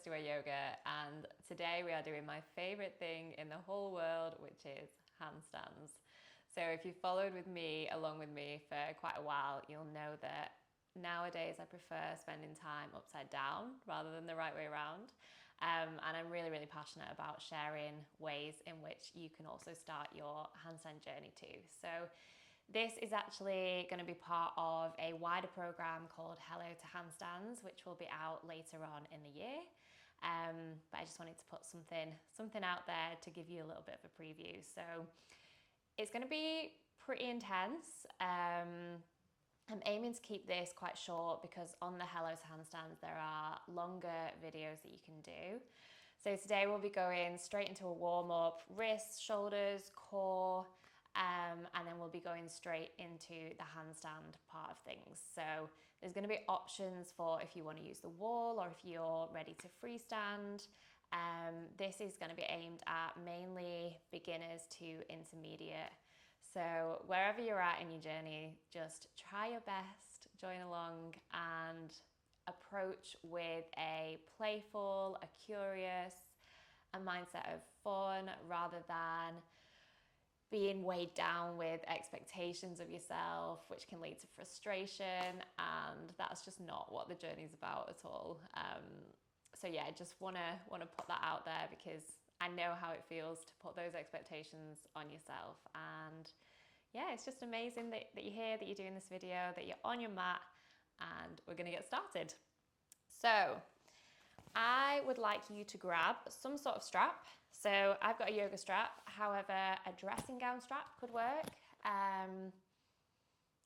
Kirsty Way Yoga, and today we are doing my favorite thing in the whole world, which is handstands. So if you've followed along with me for quite a while, you'll know that nowadays I prefer spending time upside down rather than the right way around. And I'm really passionate about sharing ways in which you can also start your handstand journey too. So this is actually going to be part of a wider program called Hello to Handstands, which will be out later on in the year. But I just wanted to put something out there to give you a little bit of a preview. So it's going to be pretty intense. I'm aiming to keep this quite short because on the Hello to Handstands there are longer videos that you can do. So today we'll be going straight into a warm-up, wrists, shoulders, core, and then we'll be going straight into the handstand part of things. So there's going to be options for if you want to use the wall or if you're ready to freestand. This is going to be aimed at mainly beginners to intermediate. So wherever you're at in your journey, just try your best, join along and approach with a playful, a curious, a mindset of fun rather than being weighed down with expectations of yourself, which can lead to frustration, and that's just not what the journey's about at all. So yeah, I just wanna put that out there because I know how it feels to put those expectations on yourself. And yeah, it's just amazing that you're here, that you're doing this video, that you're on your mat, and we're gonna get started. So I would like you to grab some sort of strap. So I've got a yoga strap, however, a dressing gown strap could work.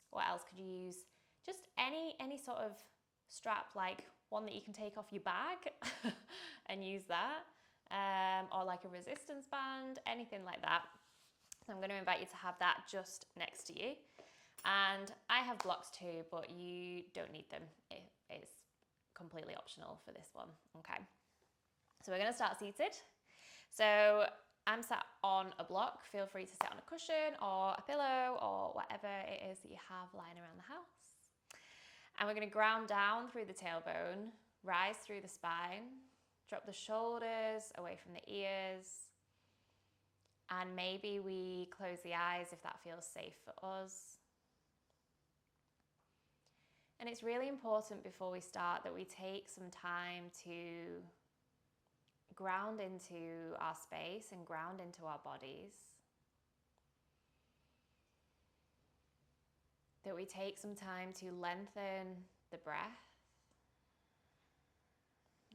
What else could you use? Just any sort of strap, like one that you can take off your bag and use that, or like a resistance band, anything like that. So I'm going to invite you to have that just next to you. And I have blocks too, but you don't need them. It's completely optional for this one. Okay, so we're going to start seated. So I'm sat on a block. Feel free to sit on a cushion or a pillow or whatever it is that you have lying around the house. And we're going to ground down through the tailbone, rise through the spine, drop the shoulders away from the ears, and maybe we close the eyes if that feels safe for us. And it's really important before we start that we take some time to ground into our space and ground into our bodies. That we take some time to lengthen the breath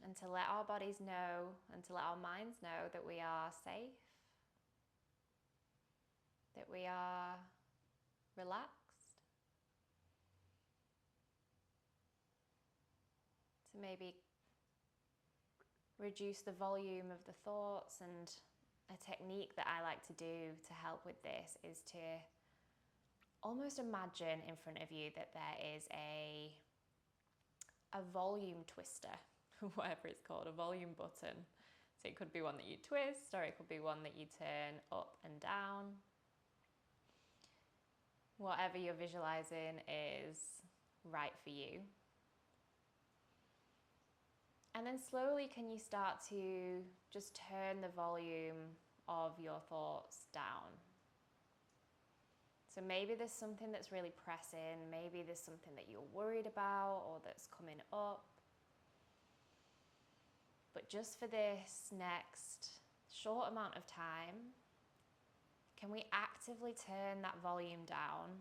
and to let our bodies know and to let our minds know that we are safe, that we are relaxed. To maybe reduce the volume of the thoughts, and a technique that I like to do to help with this is to almost imagine in front of you that there is a volume twister, whatever it's called, a volume button. So it could be one that you twist or it could be one that you turn up and down. Whatever you're visualizing is right for you. And then slowly can you start to just turn the volume of your thoughts down. So maybe there's something that's really pressing, maybe there's something that you're worried about or that's coming up. But just for this next short amount of time, can we actively turn that volume down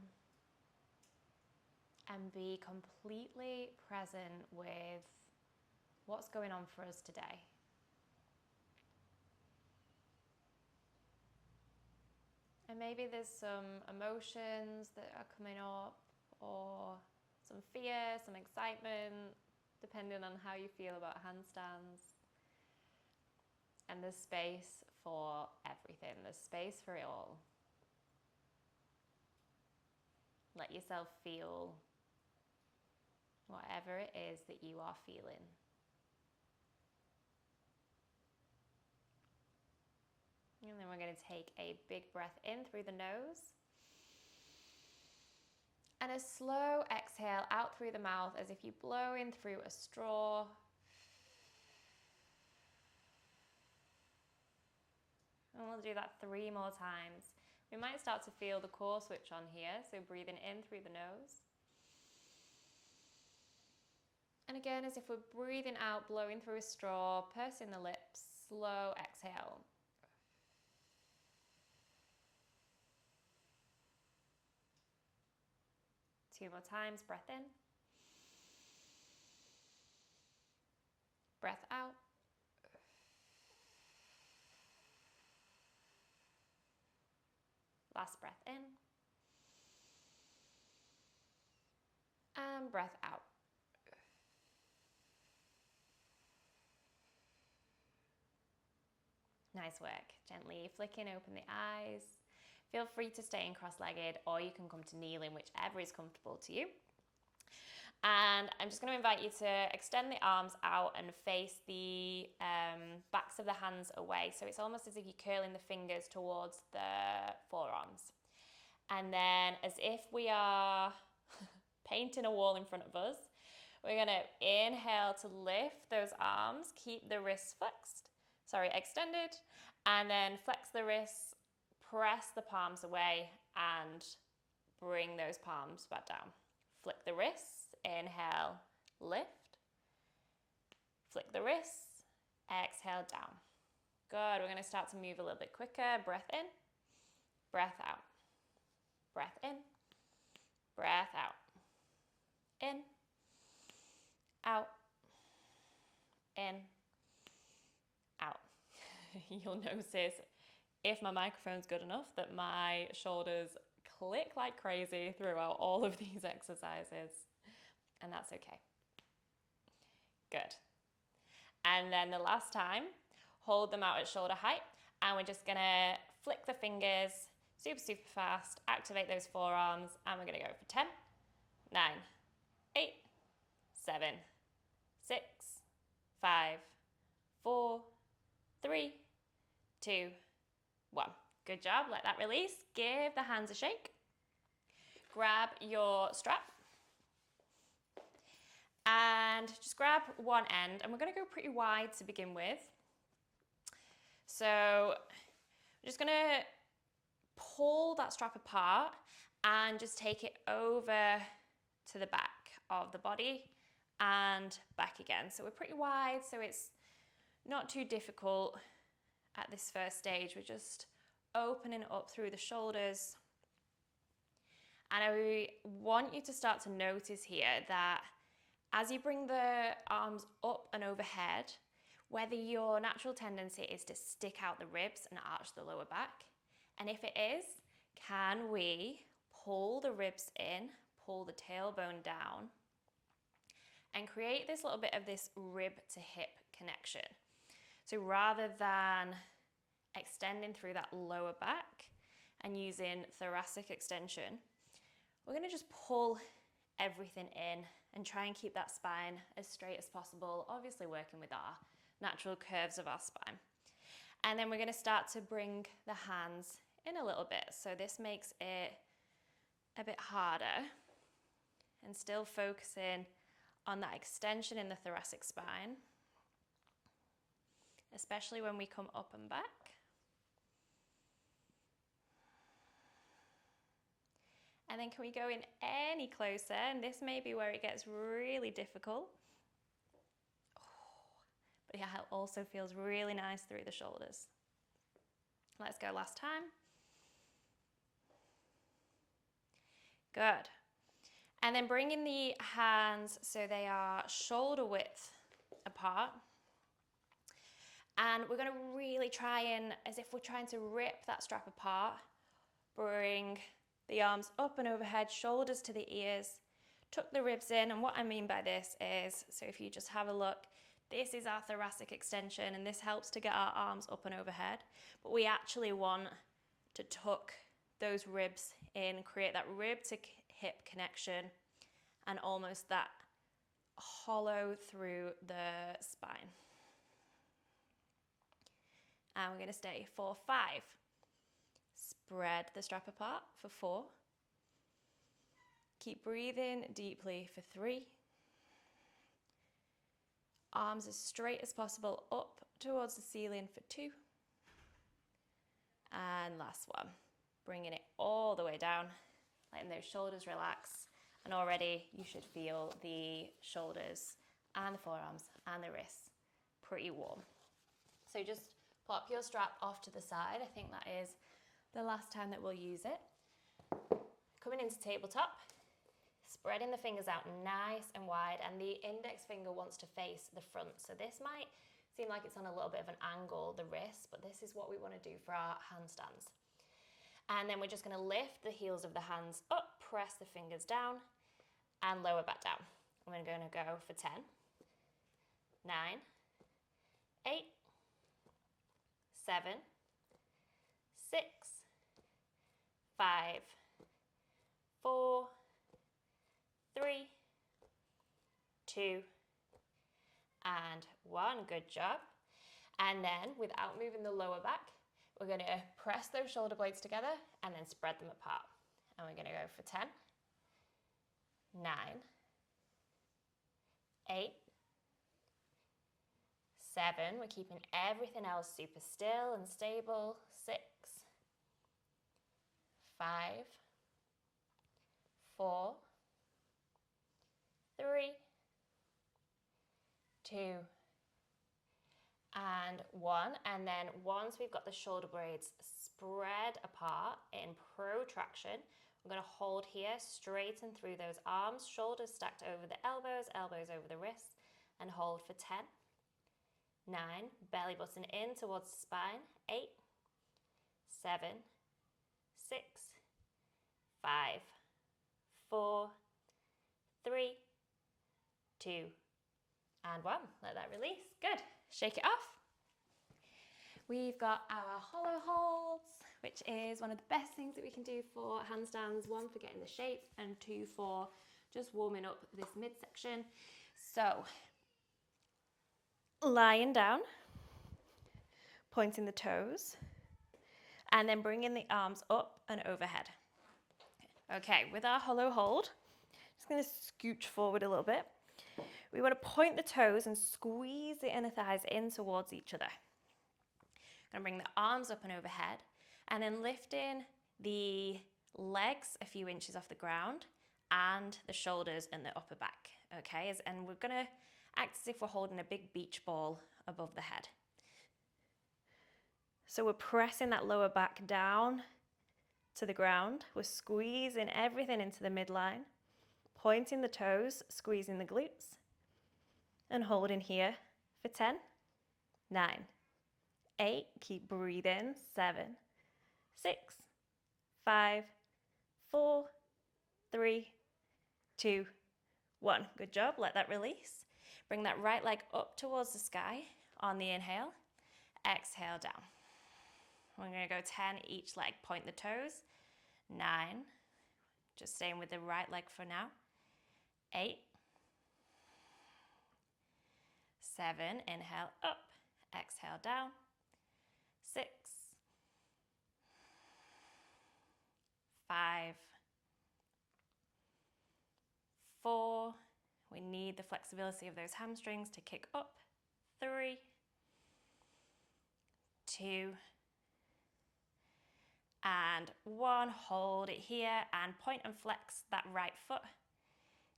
and be completely present with what's going on for us today? And maybe there's some emotions that are coming up, or some fear, some excitement, depending on how you feel about handstands. And there's space for everything. There's space for it all. Let yourself feel whatever it is that you are feeling. And then we're going to take a big breath in through the nose. And a slow exhale out through the mouth as if you blow in through a straw. And we'll do that 3 more times. We might start to feel the core switch on here, so breathing in through the nose. And again, as if we're breathing out, blowing through a straw, pursing the lips, slow exhale. Two more times, breath in. Breath out. Last breath in. And breath out. Nice work. Gently flicking open the eyes. Feel free to stay in cross-legged, or you can come to kneeling, whichever is comfortable to you. And I'm just going to invite you to extend the arms out and face the backs of the hands away. So it's almost as if you're curling the fingers towards the forearms. And then as if we are painting a wall in front of us, we're going to inhale to lift those arms, keep the wrists extended, and then flex the wrists, press the palms away, and bring those palms back down. Flick the wrists, inhale, lift, flick the wrists, exhale down. Good, we're going to start to move a little bit quicker. Breath in, breath out, breath in, breath out, in, out, in, out. You'll notice, if my microphone's good enough, that my shoulders click like crazy throughout all of these exercises, and that's okay. Good. And then the last time, hold them out at shoulder height, and we're just gonna flick the fingers super fast, activate those forearms, and we're gonna go for 10, 9, 8, 7, 6, 5, 4, 3, 2, 1. Good job, let that release. Give the hands a shake. Grab your strap. And just grab one end, and we're gonna go pretty wide to begin with. So I'm just gonna pull that strap apart and just take it over to the back of the body and back again. So we're pretty wide, so it's not too difficult at this first stage. We're just opening up through the shoulders. And I want you to start to notice here that as you bring the arms up and overhead, whether your natural tendency is to stick out the ribs and arch the lower back. And if it is, can we pull the ribs in, pull the tailbone down, and create this little bit of this rib to hip connection. So rather than extending through that lower back and using thoracic extension, we're going to just pull everything in and try and keep that spine as straight as possible, obviously working with our natural curves of our spine. And then we're going to start to bring the hands in a little bit. So this makes it a bit harder, and still focusing on that extension in the thoracic spine, especially when we come up and back. And then can we go in any closer? And this may be where it gets really difficult. But yeah, it also feels really nice through the shoulders. Let's go last time. Good. And then bringing the hands so they are shoulder width apart. And we're going to really try and, as if we're trying to rip that strap apart, bring the arms up and overhead, shoulders to the ears, tuck the ribs in. And what I mean by this is, so if you just have a look, this is our thoracic extension, and this helps to get our arms up and overhead. But we actually want to tuck those ribs in, create that rib to hip connection, and almost that hollow through the spine. And we're going to stay for 5. Spread the strap apart for 4. Keep breathing deeply for 3. Arms as straight as possible up towards the ceiling for 2. And last one. Bringing it all the way down, letting those shoulders relax. And already you should feel the shoulders and the forearms and the wrists pretty warm. So just pop your strap off to the side. I think that is the last time that we'll use it. Coming into tabletop, spreading the fingers out nice and wide, and the index finger wants to face the front. So this might seem like it's on a little bit of an angle, the wrist, but this is what we want to do for our handstands. And then we're just going to lift the heels of the hands up, press the fingers down, and lower back down. And we're going to go for 10, 9, 8, 7, 6, 5, 4, 3, 2, and 1. Good job. And then, without moving the lower back, we're going to press those shoulder blades together and then spread them apart. And we're going to go for 10, 9, 8, 7. We're keeping everything else super still and stable. 6, 5, 4, 3, 2, and 1. And then once we've got the shoulder blades spread apart in protraction, we're going to hold here, straighten through those arms, shoulders stacked over the elbows, elbows over the wrists, and hold for 10, 9, belly button in towards the spine, 8, 7, 6, 5, 4, 3, 2, and 1. Let that release. Good. Shake it off. We've got our hollow holds, which is one of the best things that we can do for handstands. 1, for getting the shape, and 2, for just warming up this midsection. So, lying down, pointing the toes, and then bringing the arms up and overhead. Okay, with our hollow hold, just going to scooch forward a little bit. We want to point the toes and squeeze the inner thighs in towards each other. I'm going to bring the arms up and overhead, and then lifting the legs a few inches off the ground and the shoulders and the upper back. Okay, and we're going to act as if we're holding a big beach ball above the head. So we're pressing that lower back down to the ground. We're squeezing everything into the midline, pointing the toes, squeezing the glutes, and holding here for 10, 9, 8, keep breathing, 7, 6, 5, 4, 3, 2, 1. Good job, let that release. Bring that right leg up towards the sky on the inhale, exhale down. We're going to go 10 each leg, point the toes, 9, just staying with the right leg for now, 8, 7, inhale up, exhale down, 6, 5, 4, we need the flexibility of those hamstrings to kick up, 3, 2, and 1. Hold it here and point and flex that right foot.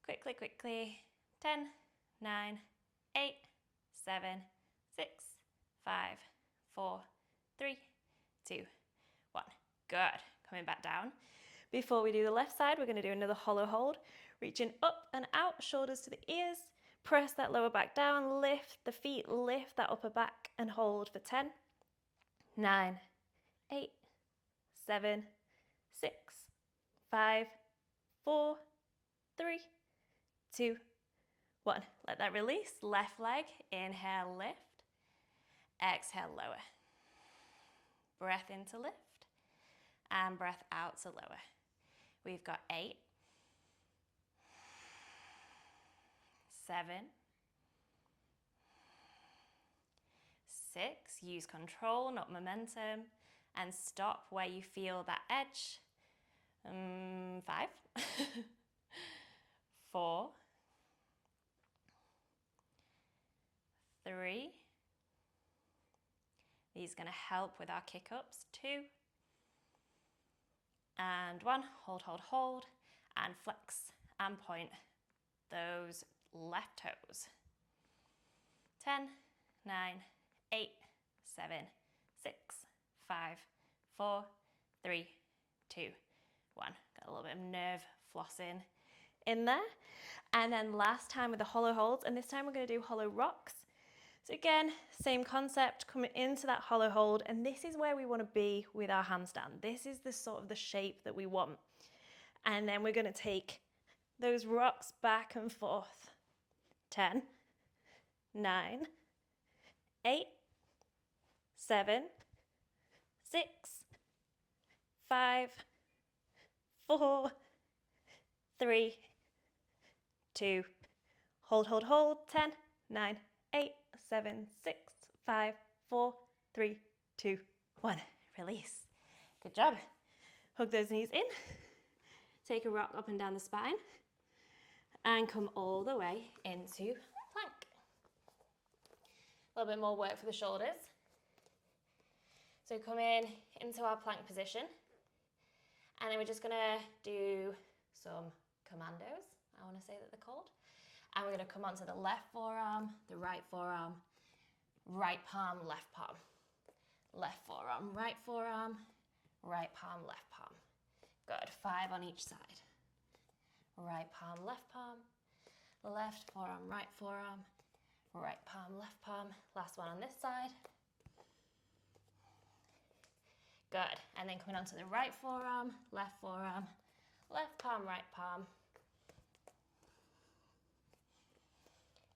Quickly, quickly. 10, 9, 8, 7, 6, 5, 4, 3, 2, 1. Good. Coming back down. Before we do the left side, we're going to do another hollow hold. Reaching up and out, shoulders to the ears. Press that lower back down, lift the feet, lift that upper back, and hold for 10, 9, 8, 7, 6, 5, 4, 3, 2, 1. Let that release. Left leg, inhale, lift. Exhale, lower. Breath in to lift. And breath out to lower. We've got 8, 7, 6. Use control, not momentum. And stop where you feel that edge. 5, 4, 3. These are going to help with our kick-ups. 2, and 1, hold, hold, hold, and flex and point those left toes. 10, 9, 8, 7, 6, 5, 4, 3, 2, 1. Got a little bit of nerve flossing in there. And then last time with the hollow holds, and this time we're going to do hollow rocks. So again, same concept, coming into that hollow hold, and this is where we want to be with our handstand. This is the sort of the shape that we want. And then we're going to take those rocks back and forth. 10, 9, 8, 7, 6, 5, 4, 3, 2, hold, hold, hold, 10, 9, 8, 7, 6, 5, 4, 3, 2, 1. Release. Good job. Hug those knees in. Take a rock up and down the spine and come all the way into plank. A little bit more work for the shoulders. So come in into our plank position, and then we're just gonna do some commandos, I wanna say that they're called. And we're gonna come onto the left forearm, the right forearm, right palm, left palm. Left forearm, right palm, left palm. Good, 5 on each side. Right palm, left palm, left forearm, right palm, left palm. Last one on this side. Good, and then coming onto the right forearm, left palm, right palm.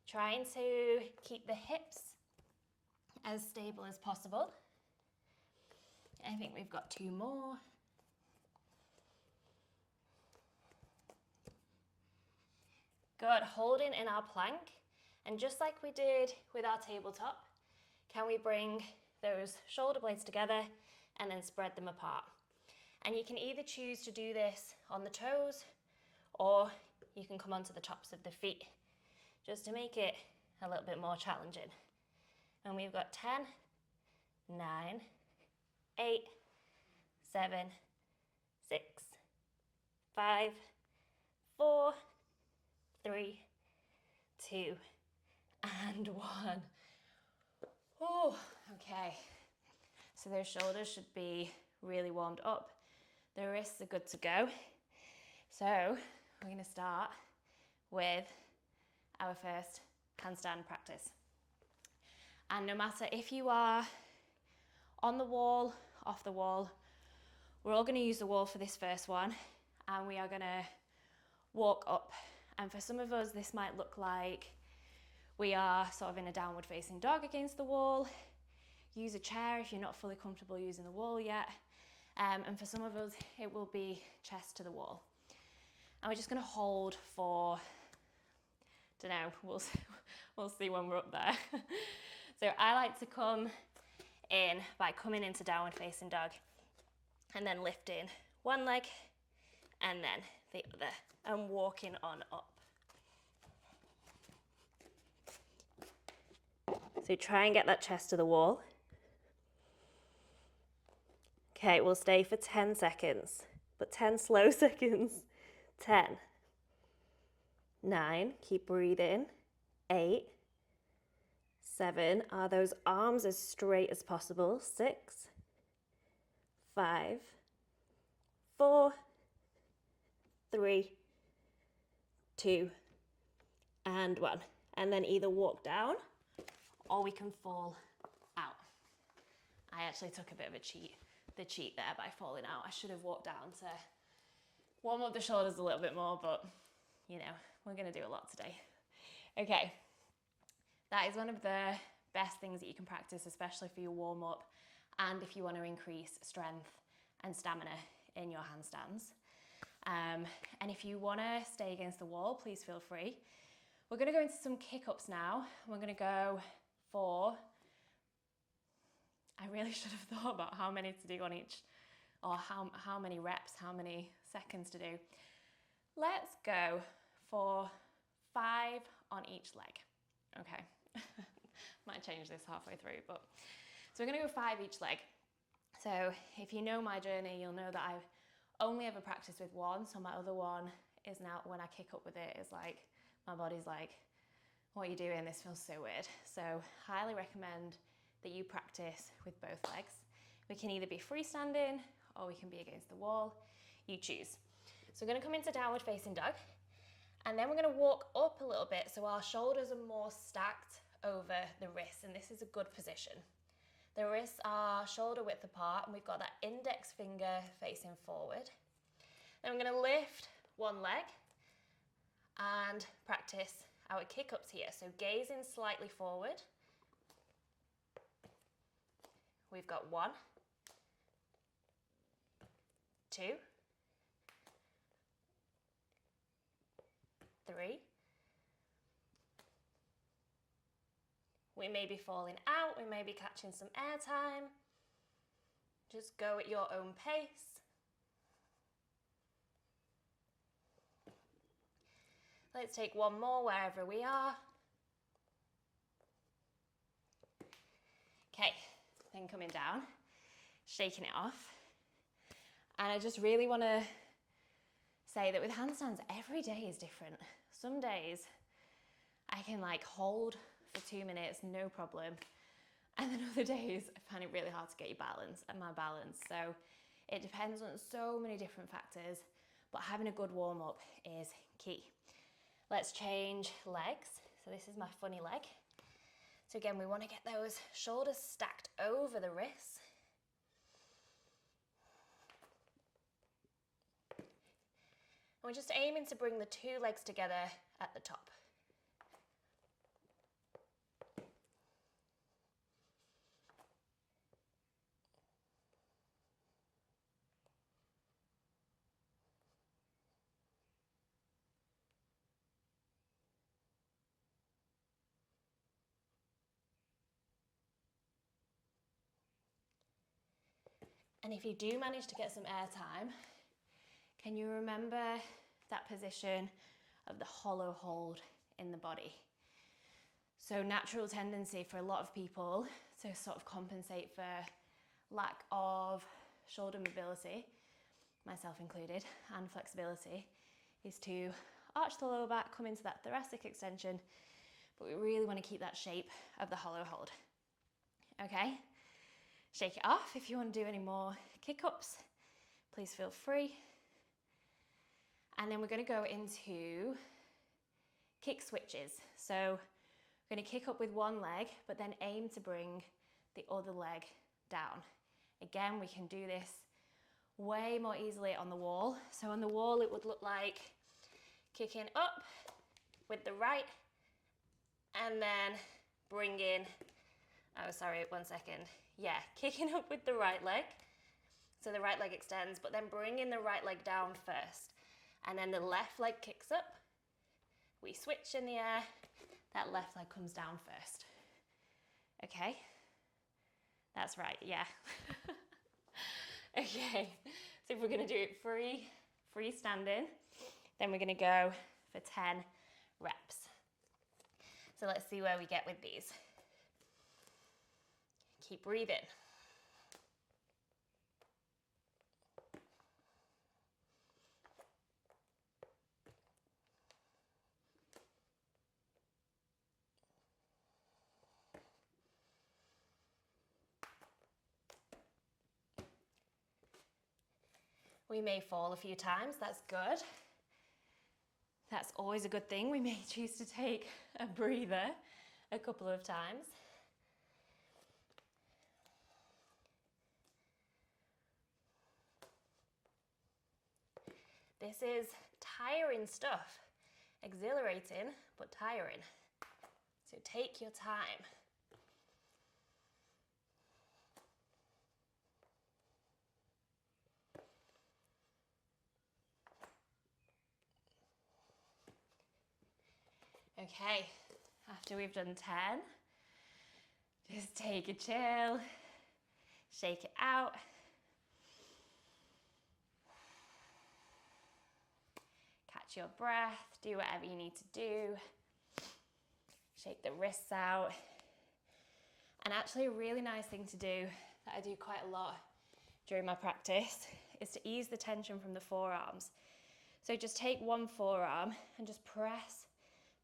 Trying to keep the hips as stable as possible. I think we've got 2 more. Good, holding in our plank, and just like we did with our tabletop, can we bring those shoulder blades together and then spread them apart? And you can either choose to do this on the toes, or you can come onto the tops of the feet, just to make it a little bit more challenging. And we've got 10, 9, 8, 7, 6, 5, 4, 3, 2, and 1. Oh, okay. So those shoulders should be really warmed up. The wrists are good to go. So we're going to start with our first handstand practice. And no matter if you are on the wall, off the wall, we're all going to use the wall for this first one, and we are going to walk up. And for some of us, this might look like we are sort of in a downward facing dog against the wall. Use a chair if you're not fully comfortable using the wall yet. And for some of us, it will be chest to the wall. And we're just going to hold for, don't know, we'll see when we're up there. So I like to come in by coming into downward facing dog and then lifting one leg and then the other and walking on up. So try and get that chest to the wall. Okay, we'll stay for 10 seconds, but 10 slow seconds. 10, 9, keep breathing. 8, 7, are those arms as straight as possible. 6, 5, 4, 3, 2, and 1. And then either walk down or we can fall out. I actually took a bit of a cheat there by falling out. I should have walked down to warm up the shoulders a little bit more, but you know, we're gonna do a lot today. Okay, that is one of the best things that you can practice, especially for your warm up and if you want to increase strength and stamina in your handstands. And if you want to stay against the wall, please feel free. We're going to go into some kick-ups now. We're going to go for, I really should have thought about how many to do on each, or how many reps, how many seconds to do. Let's go for 5 on each leg. Okay, might change this halfway through, but so we're going to go 5 each leg. So if you know my journey, you'll know that I only ever practiced with one, so my other one is now, when I kick up with it, is like, my body's like, what are you doing? This feels so weird. So highly recommend that you practice with both legs. We can either be freestanding or we can be against the wall. You choose. So we're going to come into downward facing dog, and then we're going to walk up a little bit so our shoulders are more stacked over the wrists, and this is a good position. The wrists are shoulder width apart, and we've got that index finger facing forward. Then we're going to lift one leg and practice our kick ups here. So gazing slightly forward. We've got 1, 2, 3. We may be falling out, we may be catching some air time. Just go at your own pace. Let's take one more wherever we are. Okay, then coming down, shaking it off. And I just really want to say that with handstands, every day is different. Some days I can like hold for 2 minutes, no problem. And then other days I find it really hard to get my balance. So it depends on so many different factors, but having a good warm up is key. Let's change legs. So this is my funny leg. So again, we want to get those shoulders stacked over the wrists. And we're just aiming to bring the 2 legs together at the top. And if you do manage to get some air time, can you remember that position of the hollow hold in the body? So natural tendency for a lot of people to sort of compensate for lack of shoulder mobility, myself included, and flexibility, is to arch the lower back, come into that thoracic extension, but we really want to keep that shape of the hollow hold. Okay? Shake it off. If you want to do any more kick-ups, please feel free. And then we're going to go into kick switches. So we're going to kick up with one leg, but then aim to bring the other leg down. Again, we can do this way more easily on the wall. So on the wall, it would look like kicking up with the right and then bringing, oh, sorry, 1 second. Yeah, kicking up with the right leg. So the right leg extends, but then bringing the right leg down first. And then the left leg kicks up. We switch in the air. That left leg comes down first. Okay? That's right, yeah. Okay, so if we're gonna do it freestanding, then we're gonna go for 10 reps. So let's see where we get with these. Keep breathing. We may fall a few times, that's good. That's always a good thing. We may choose to take a breather a couple of times. This is tiring stuff, exhilarating, but tiring. So take your time. Okay, after we've done 10, just take a chill, shake it out. Catch your breath, do whatever you need to do. Shake the wrists out. And actually a really nice thing to do that I do quite a lot during my practice is to ease the tension from the forearms. So just take one forearm and just press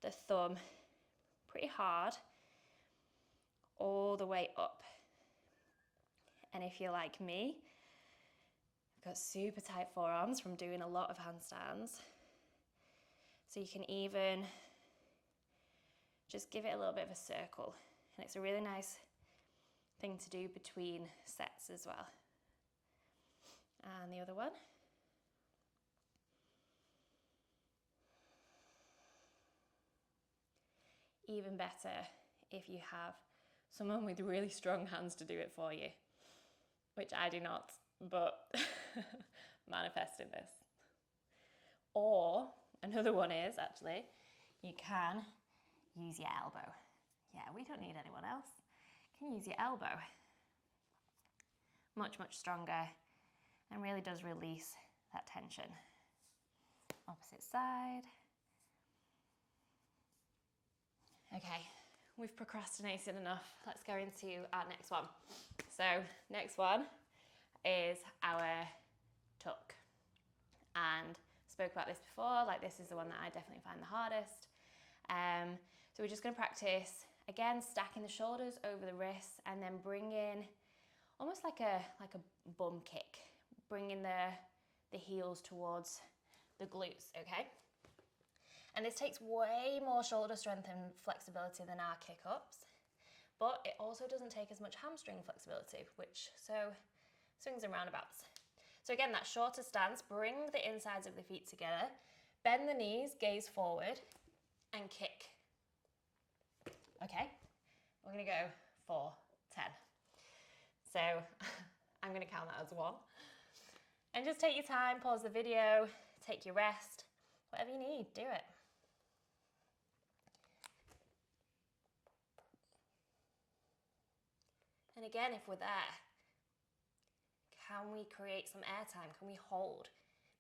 the thumb pretty hard all the way up. And if you're like me, I've got super tight forearms from doing a lot of handstands. So you can even just give it a little bit of a circle. And it's a really nice thing to do between sets as well. And the other one. Even better if you have someone with really strong hands to do it for you, which I do not, but manifesting this. Or another one is actually, you can use your elbow. Yeah, we don't need anyone else. You can use your elbow. Much, much stronger and really does release that tension. Opposite side. Okay, we've procrastinated enough. Let's go into our next one. So next one is our tuck. And spoke about this before, like this is the one that I definitely find the hardest. So we're just gonna practice, again, stacking the shoulders over the wrists and then bring in almost like a bum kick, bringing the heels towards the glutes, okay? And this takes way more shoulder strength and flexibility than our kick-ups, but it also doesn't take as much hamstring flexibility, so swings and roundabouts. So again, that shorter stance, bring the insides of the feet together, bend the knees, gaze forward, and kick. Okay, we're gonna go 4, 10. So I'm gonna count that as 1. And just take your time, pause the video, take your rest, whatever you need, do it. And again, if we're there, can we create some airtime? Can we hold?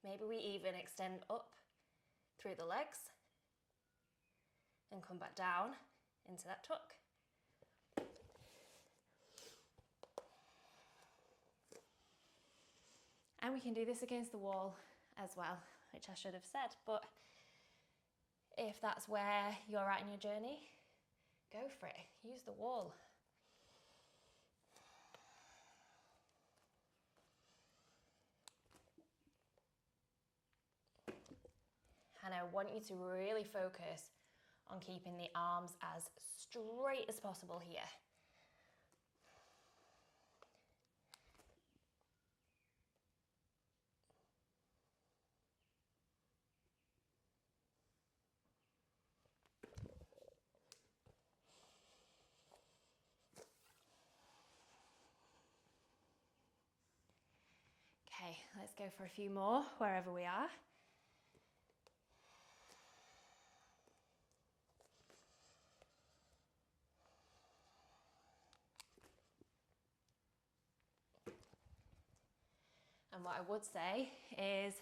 Maybe we even extend up through the legs and come back down into that tuck. And we can do this against the wall as well, which I should have said, but if that's where you're at in your journey, go for it. Use the wall. And I want you to really focus on keeping the arms as straight as possible here. Okay, let's go for a few more wherever we are. And what I would say is,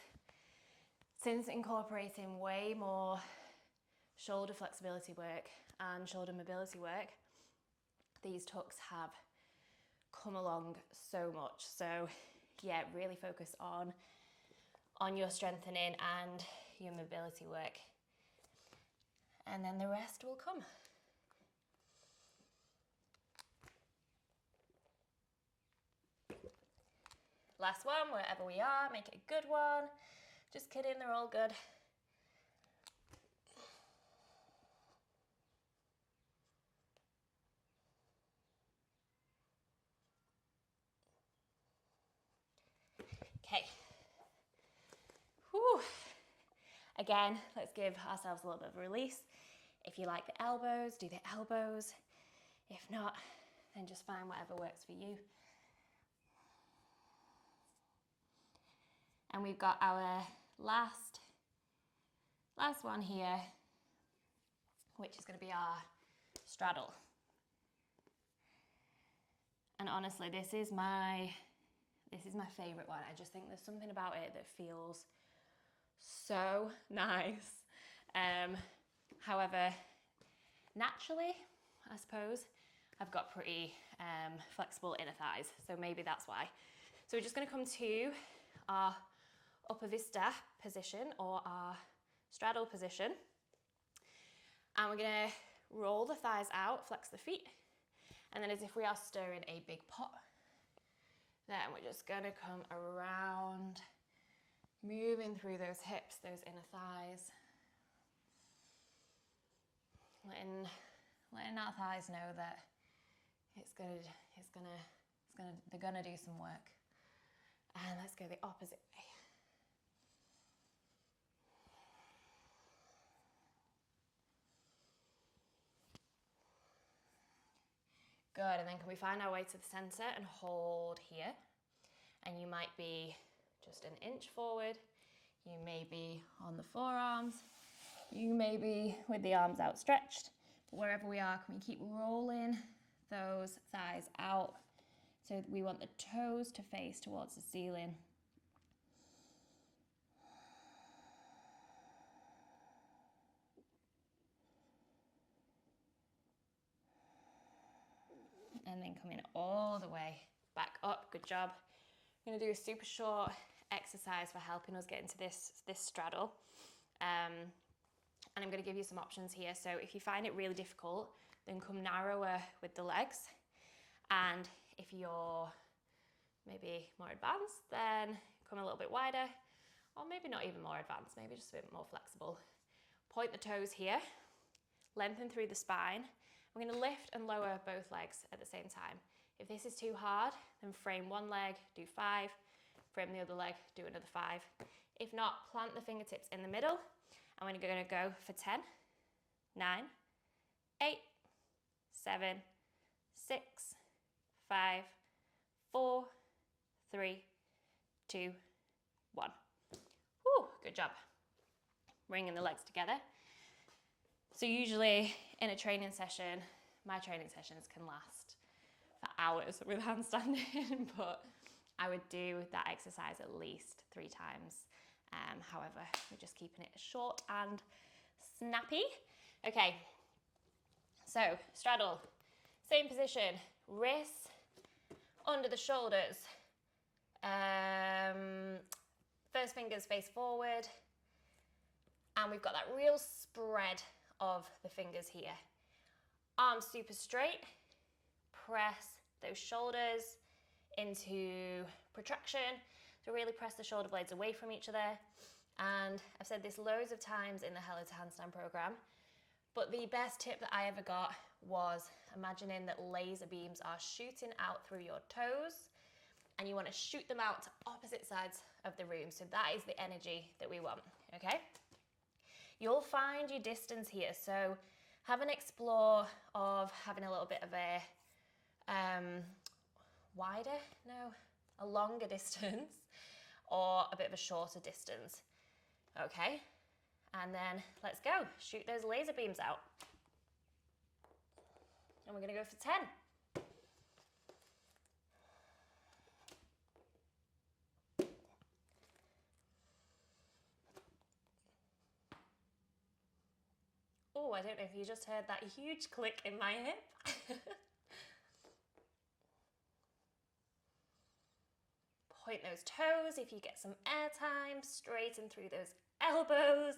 since incorporating way more shoulder flexibility work and shoulder mobility work, these tucks have come along so much. So yeah, really focus on your strengthening and your mobility work. And then the rest will come. Last one, wherever we are, make it a good one. Just kidding, they're all good. Okay. Whew. Again, let's give ourselves a little bit of a release. If you like the elbows, do the elbows. If not, then just find whatever works for you. And we've got our last one here, which is going to be our straddle. And honestly, this is my favorite one. I just think there's something about it that feels so nice. However, naturally, I suppose, I've got pretty flexible inner thighs, so maybe that's why. So we're just going to come to our upper vista position or our straddle position. And we're gonna roll the thighs out, flex the feet, and then as if we are stirring a big pot. Then we're just gonna come around, moving through those hips, those inner thighs. Letting our thighs know that they're gonna do some work. And let's go the opposite way. Good, and then can we find our way to the center and hold here? And you might be just an inch forward. You may be on the forearms. You may be with the arms outstretched. But wherever we are, can we keep rolling those thighs out? So we want the toes to face towards the ceiling. And then coming all the way back up. Good job. I'm going to do a super short exercise for helping us get into this straddle. And I'm going to give you some options here. So if you find it really difficult, then come narrower with the legs. And if you're maybe more advanced, then come a little bit wider, or maybe not even more advanced, maybe just a bit more flexible. Point the toes here, lengthen through the spine. We're going to lift and lower both legs at the same time. If this is too hard, then frame one leg, do 5, frame the other leg, do another 5. If not, plant the fingertips in the middle, and we're going to go for 10, 9, 8, 7, 6, 5, 4, 3, 2, 1. Woo, good job. Bringing the legs together. So usually in a training session, my training sessions can last for hours with handstanding, but I would do that exercise at least 3 times. However, we're just keeping it short and snappy. Okay, so straddle, same position, wrists under the shoulders. First fingers face forward, and we've got that real spread of the fingers here. Arms super straight, press those shoulders into protraction. So really press the shoulder blades away from each other. And I've said this loads of times in the Hello to Handstand program, but the best tip that I ever got was imagining that laser beams are shooting out through your toes, and you want to shoot them out to opposite sides of the room. So that is the energy that we want, okay? You'll find your distance here. So have an explore of having a little bit of a a longer distance or a bit of a shorter distance. Okay, and then let's go. Shoot those laser beams out. And we're gonna go for 10. Oh, I don't know if you just heard that huge click in my hip. Point those toes if you get some air time, straighten through those elbows.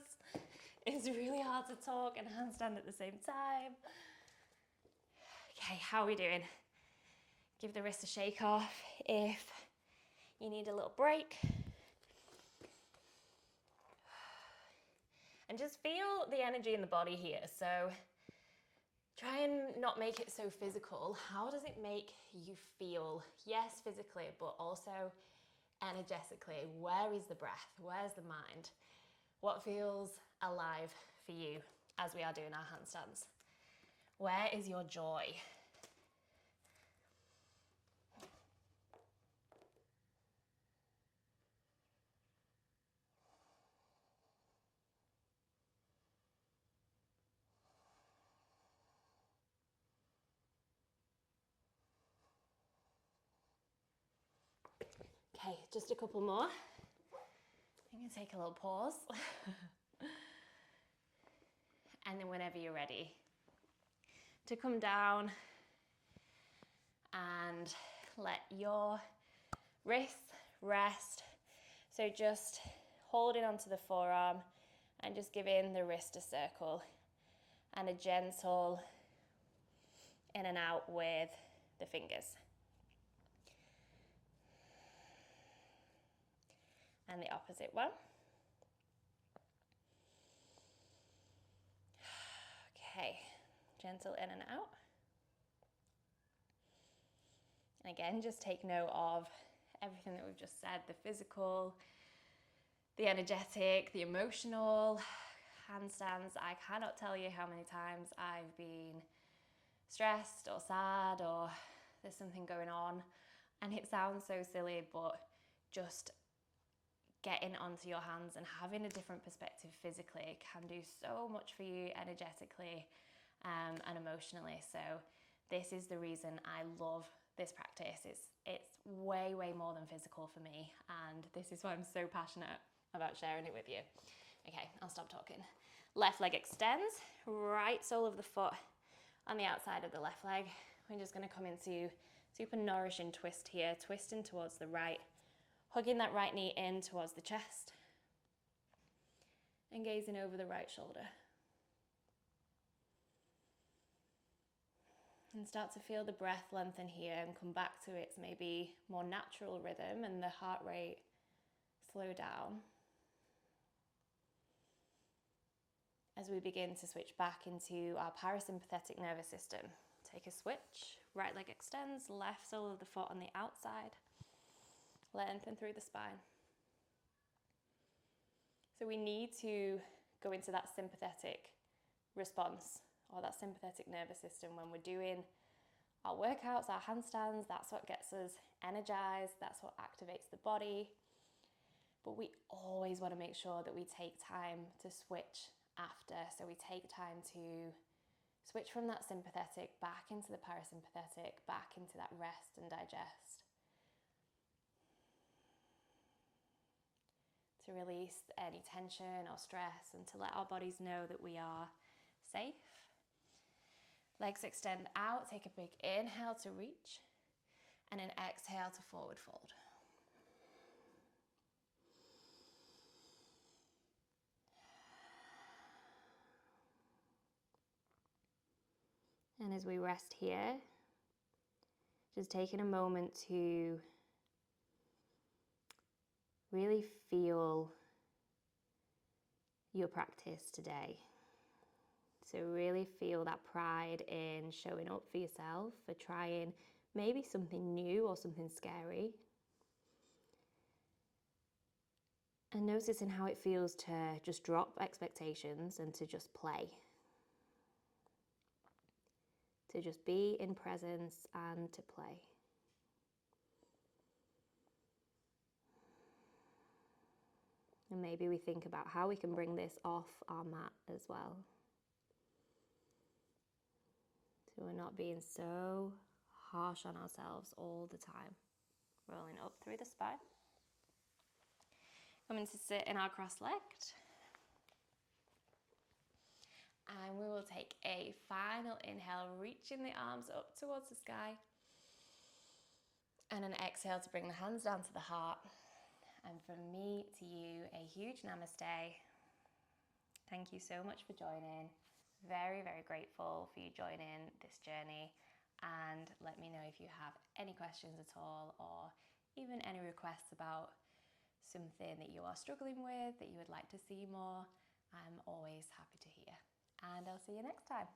It's really hard to talk and handstand at the same time. Okay, how are we doing? Give the wrist a shake off if you need a little break. And just feel the energy in the body here. So try and not make it so physical. How does it make you feel? Yes, physically, but also energetically. Where is the breath? Where's the mind? What feels alive for you as we are doing our handstands? Where is your joy? Okay, just a couple more. I'm going to take a little pause. And then whenever you're ready to come down and let your wrists rest So just holding onto the forearm and just giving the wrist a circle and a gentle in and out with the fingers. And the opposite one. Okay, gentle in and out. And again, just take note of everything that we've just said, the physical, the energetic, the emotional. Handstands, I cannot tell you how many times I've been stressed or sad or there's something going on, and it sounds so silly, but just getting onto your hands and having a different perspective physically can do so much for you energetically and emotionally. So this is the reason I love this practice. It's way more than physical for me, and this is why I'm so passionate about sharing it with you. Okay, I'll stop talking. Left leg extends, right sole of the foot on the outside of the left leg. We're just going to come into super nourishing twist here, twisting towards the right, hugging that right knee in towards the chest, and gazing over the right shoulder. And start to feel the breath lengthen here and come back to its maybe more natural rhythm and the heart rate slow down as we begin to switch back into our parasympathetic nervous system. Take a switch, right leg extends, left sole of the foot on the outside, lengthen through the spine. So we need to go into that sympathetic response or that sympathetic nervous system when we're doing our workouts, our handstands. That's what gets us energized, that's what activates the body. But we always want to make sure that we take time to switch after. So we take time to switch from that sympathetic back into the parasympathetic, back into that rest and digest. To release any tension or stress and to let our bodies know that we are safe. Legs extend out, take a big inhale to reach, and an exhale to forward fold. And as we rest here, just taking a moment to really feel your practice today. So really feel that pride in showing up for yourself, for trying maybe something new or something scary. And noticing how it feels to just drop expectations and to just play. To just be in presence and to play. And maybe we think about how we can bring this off our mat as well. So we're not being so harsh on ourselves all the time. Rolling up through the spine. Coming to sit in our cross-legged. And we will take a final inhale, reaching the arms up towards the sky. And an exhale to bring the hands down to the heart. And from me to you, a huge namaste. Thank you so much for joining. Very grateful for you joining this journey. And let me know if you have any questions at all, or even any requests about something that you are struggling with, that you would like to see more. I'm always happy to hear. And I'll see you next time.